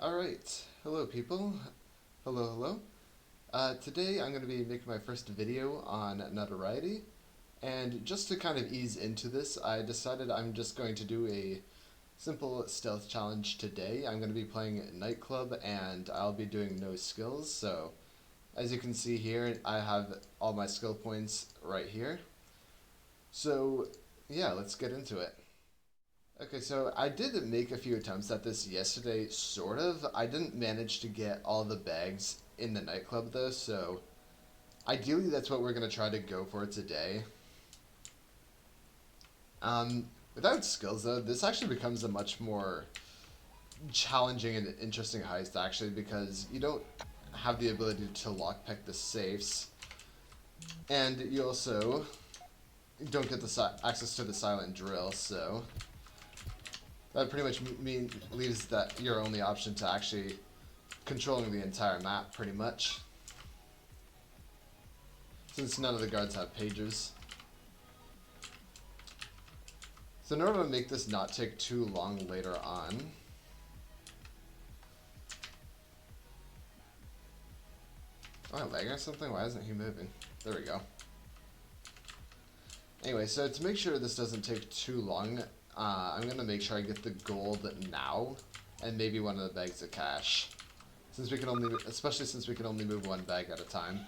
Alright, hello people. Hello. Today I'm going to be making my first video on Notoriety, and just to kind of ease into this, I decided I'm just going to do a simple stealth challenge today. I'm going to be playing Nightclub, and I'll be doing no skills, so as you can see here, I have all my skill points right here. So yeah, let's get into it. Okay, so I did make a few attempts at this yesterday, sort of. I didn't manage to get all the bags in the nightclub though, so ideally that's what we're going to try to go for today. Without skills though, this actually becomes a much more challenging and interesting heist actually, because you don't have the ability to lockpick the safes, and you also don't get the access to the silent drill, so that pretty much leaves that your only option to actually controlling the entire map, pretty much. Since none of the guards have pagers. So in order to make this not take too long later on, am I lagging or something? Why isn't he moving? There we go. Anyway, so to make sure this doesn't take too long, I'm going to make sure I get the gold now, and maybe one of the bags of cash. Since we can only, especially since we can only move one bag at a time.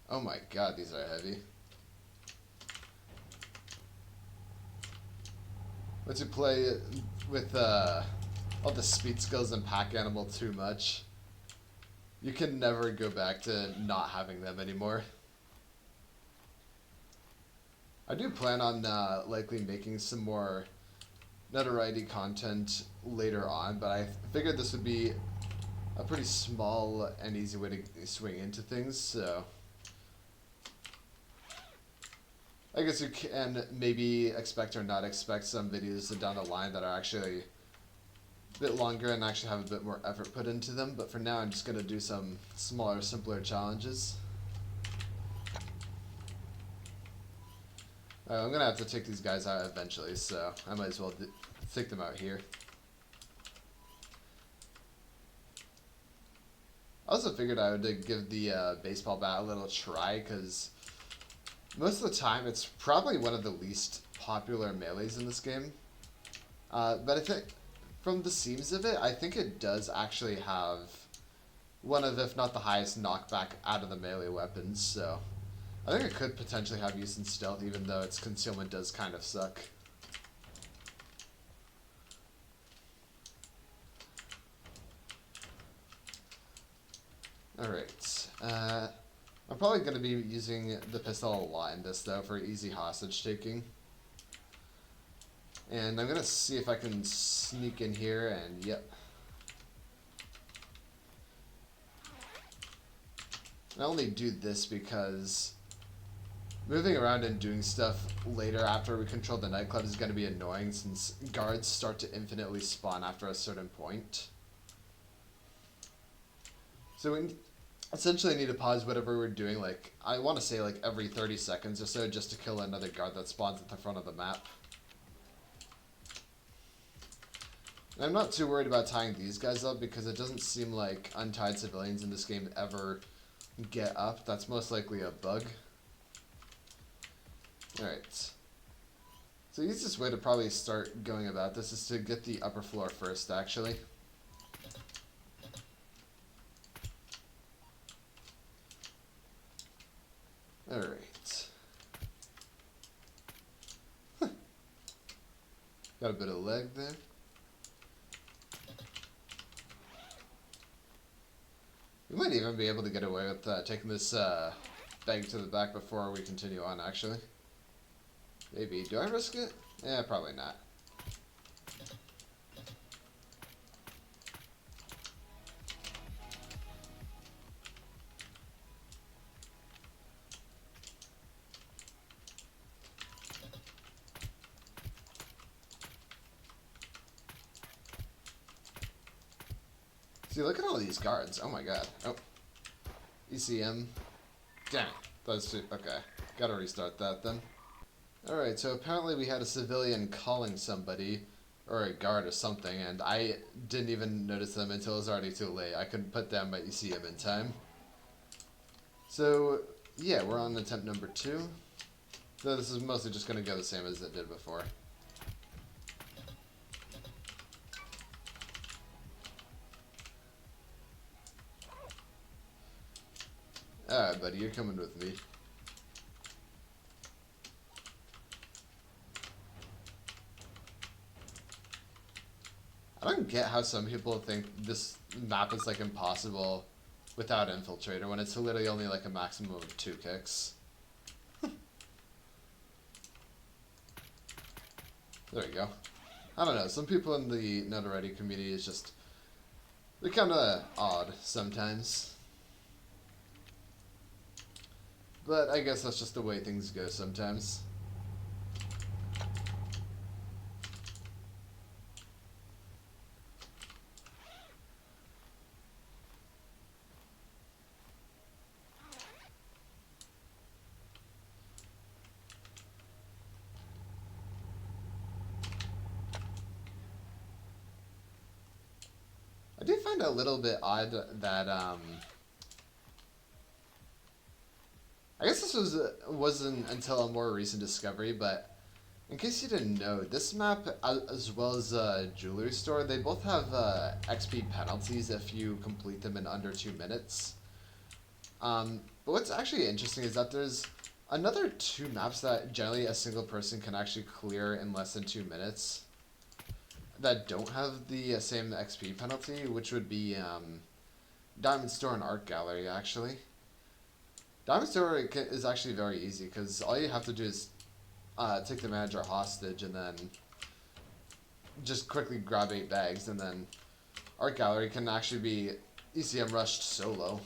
Oh my god, these are heavy. Once you play with all the speed skills and pack animal too much, you can never go back to not having them anymore. I do plan on likely making some more Notoriety content later on, but I figured this would be a pretty small and easy way to swing into things, so I guess you can maybe expect or not expect some videos down the line that are actually a bit longer and actually have a bit more effort put into them, but for now I'm just going to do some smaller, simpler challenges. I'm going to have to take these guys out eventually, so I might as well take them out here. I also figured I would give the baseball bat a little try, because most of the time it's probably one of the least popular melees in this game. But I think, from the seams of it, I think it does actually have one of, if not the highest knockback out of the melee weapons, so I think it could potentially have use in stealth, even though its concealment does kind of suck. Alright, I'm probably going to be using the pistol a lot in this, though, for easy hostage taking. And I'm going to see if I can sneak in here, and yep. I only do this because moving around and doing stuff later after we control the nightclub is going to be annoying, since guards start to infinitely spawn after a certain point. So we essentially need to pause whatever we're doing, like, I want to say like every 30 seconds or so, just to kill another guard that spawns at the front of the map. And I'm not too worried about tying these guys up, because it doesn't seem like untied civilians in this game ever get up. That's most likely a bug. Alright. So the easiest way to probably start going about this is to get the upper floor first, actually. Alright. Got a bit of leg there. We might even be able to get away with taking this bag to the back before we continue on, actually. Maybe. Do I risk it? Yeah, probably not. See, look at all these guards. Oh my god. Oh. ECM. Damn it. That's too. Okay. Gotta restart that then. Alright, so apparently we had a civilian calling somebody, or a guard or something, and I didn't even notice them until it was already too late. I couldn't put down my ECM in time. So, yeah, we're on attempt number 2. So this is mostly just going to go the same as it did before. Alright, buddy, you're coming with me. I don't get how some people think this map is, like, impossible without Infiltrator, when it's literally only, like, a maximum of 2 kicks. There we go. I don't know, some people in the Notoriety community is just... they're kinda odd sometimes. But I guess that's just the way things go sometimes. I do find it a little bit odd that, I guess this wasn't until a more recent discovery, but in case you didn't know, this map, as well as Jewelry Store, they both have XP penalties if you complete them in under 2 minutes. But what's actually interesting is that there's another 2 maps that generally a single person can actually clear in less than 2 minutes that don't have the same XP penalty, which would be Diamond Store and Art Gallery, actually. Diamond Store is actually very easy, because all you have to do is take the manager hostage and then just quickly grab 8 bags, and then Art Gallery can actually be ECM rushed solo.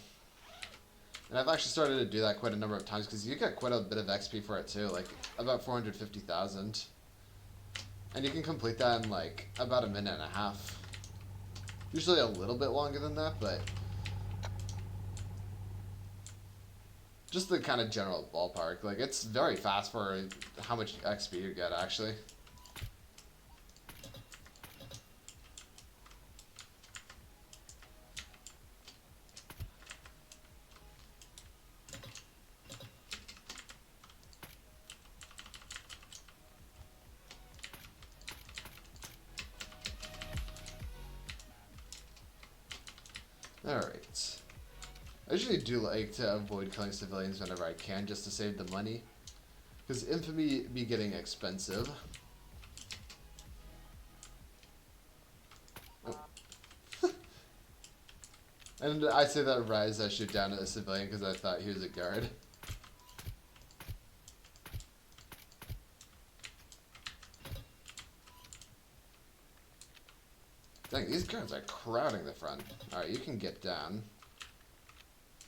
And I've actually started to do that quite a number of times, because you get quite a bit of XP for it too, like about 450,000. And you can complete that in like about a minute and a half. Usually a little bit longer than that, but just the kind of general ballpark. Like, it's very fast for how much XP you get, actually. Alright. I usually do like to avoid killing civilians whenever I can, just to save the money. Because infamy be getting expensive. Oh. And I say that right as I shoot down at a civilian because I thought he was a guard. Dang, these guards are crowding the front. Alright, you can get down.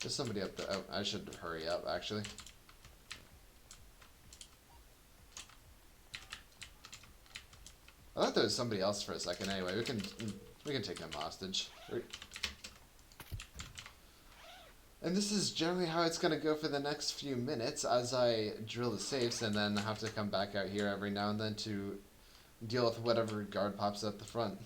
There's somebody up there. Oh, I should hurry up, actually. I thought there was somebody else for a second. Anyway, we can take them hostage. And this is generally how it's going to go for the next few minutes as I drill the safes and then have to come back out here every now and then to deal with whatever guard pops up the front.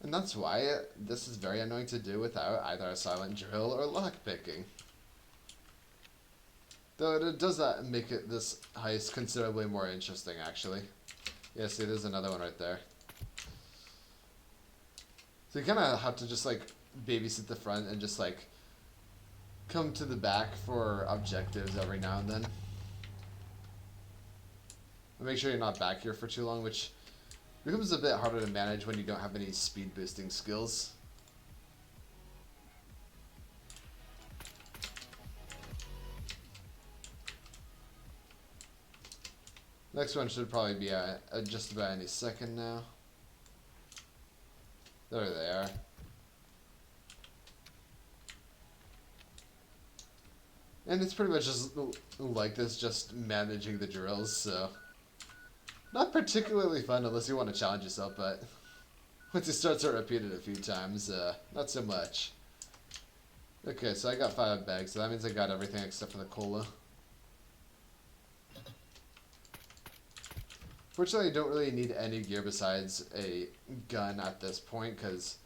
And that's why this is very annoying to do without either a silent drill or lockpicking. Though it does make this heist considerably more interesting, actually. Yeah, see, there's another one right there. So you kind of have to just, like, babysit the front and just, like, come to the back for objectives every now and then. And make sure you're not back here for too long, which becomes a bit harder to manage when you don't have any speed boosting skills. Next one should probably be just about any second now. There they are. And it's pretty much just like this, just managing the drills, so not particularly fun unless you want to challenge yourself, but once you start to repeat it a few times, not so much. Okay, so I got 5 bags, so that means I got everything except for the cola. Fortunately, I don't really need any gear besides a gun at this point, because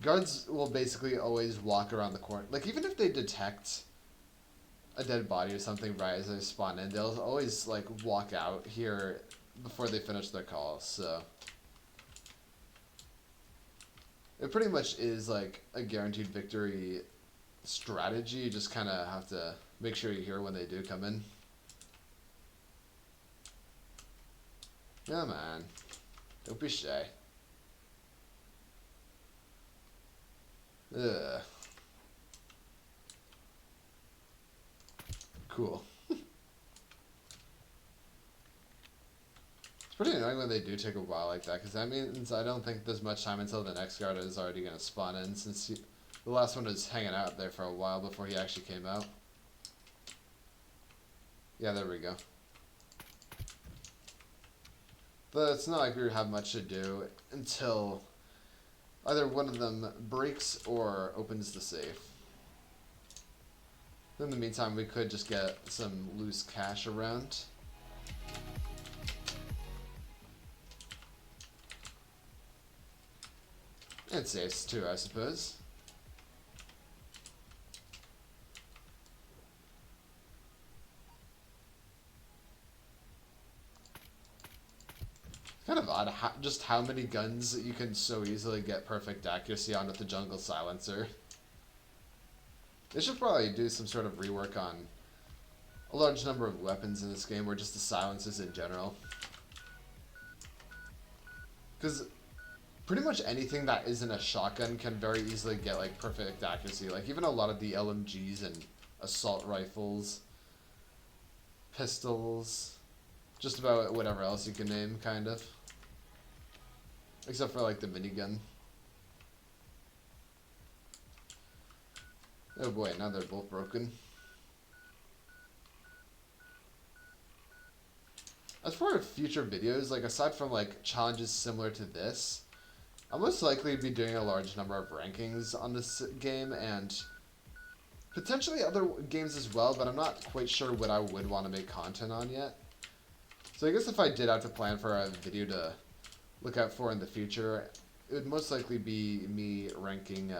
guards will basically always walk around the corner. Like, even if they detect a dead body or something right as they spawn in, they'll always, like, walk out here before they finish their call, so... It pretty much is, like, a guaranteed victory strategy. You just kind of have to make sure you hear when they do come in. Yeah, man. Don't be shy. Ugh. Cool. It's pretty annoying when they do take a while like that, because that means I don't think there's much time until the next guard is already going to spawn in, since the last one was hanging out there for a while before he actually came out. Yeah, there we go. But it's not like we have much to do until either one of them breaks or opens the safe. In the meantime, we could just get some loose cash around. And safes too, I suppose. Kind of odd just how many guns you can so easily get perfect accuracy on with the jungle silencer. They should probably do some sort of rework on a large number of weapons in this game, or just the silencers in general. Because pretty much anything that isn't a shotgun can very easily get, like, perfect accuracy. Like, even a lot of the LMGs and assault rifles, pistols, just about whatever else you can name, kind of. Except for, like, the minigun. Oh boy, now they're both broken. As for future videos, like, aside from, like, challenges similar to this, I'll most likely be doing a large number of rankings on this game, and potentially other games as well, but I'm not quite sure what I would want to make content on yet. So I guess if I did have to plan for a video to look out for in the future, it would most likely be me ranking,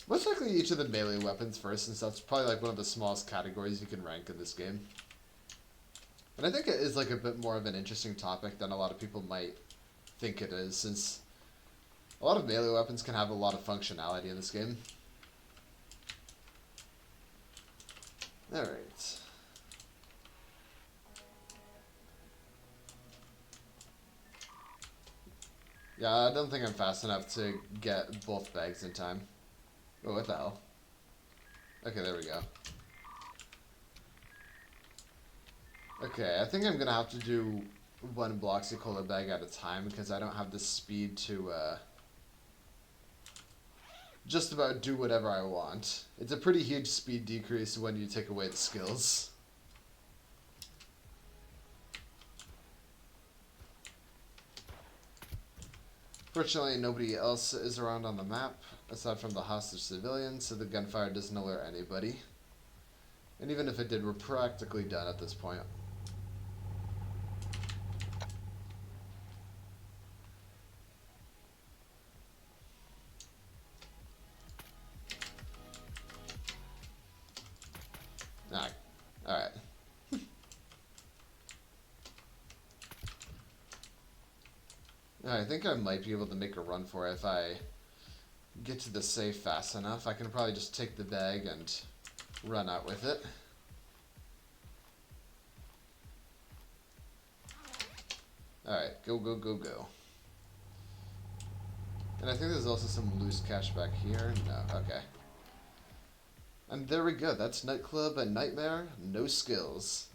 most likely each of the melee weapons first, since that's probably, like, one of the smallest categories you can rank in this game. And I think it is, like, a bit more of an interesting topic than a lot of people might think it is, since a lot of melee weapons can have a lot of functionality in this game. Alright. Yeah, I don't think I'm fast enough to get both bags in time. Oh, what the hell? Okay, there we go. Okay, I think I'm gonna have to do one Bloxy Cola bag at a time, because I don't have the speed to, just about do whatever I want. It's a pretty huge speed decrease when you take away the skills. Fortunately, nobody else is around on the map, aside from the hostage civilians, so the gunfire doesn't alert anybody. And even if it did, we're practically done at this point. Alright. I think I might be able to make a run for it if I get to the safe fast enough. I can probably just take the bag and run out with it. Alright, go, go, go, go. And I think there's also some loose cash back here. No, okay. And there we go. That's Nightclub and Nightmare. No skills.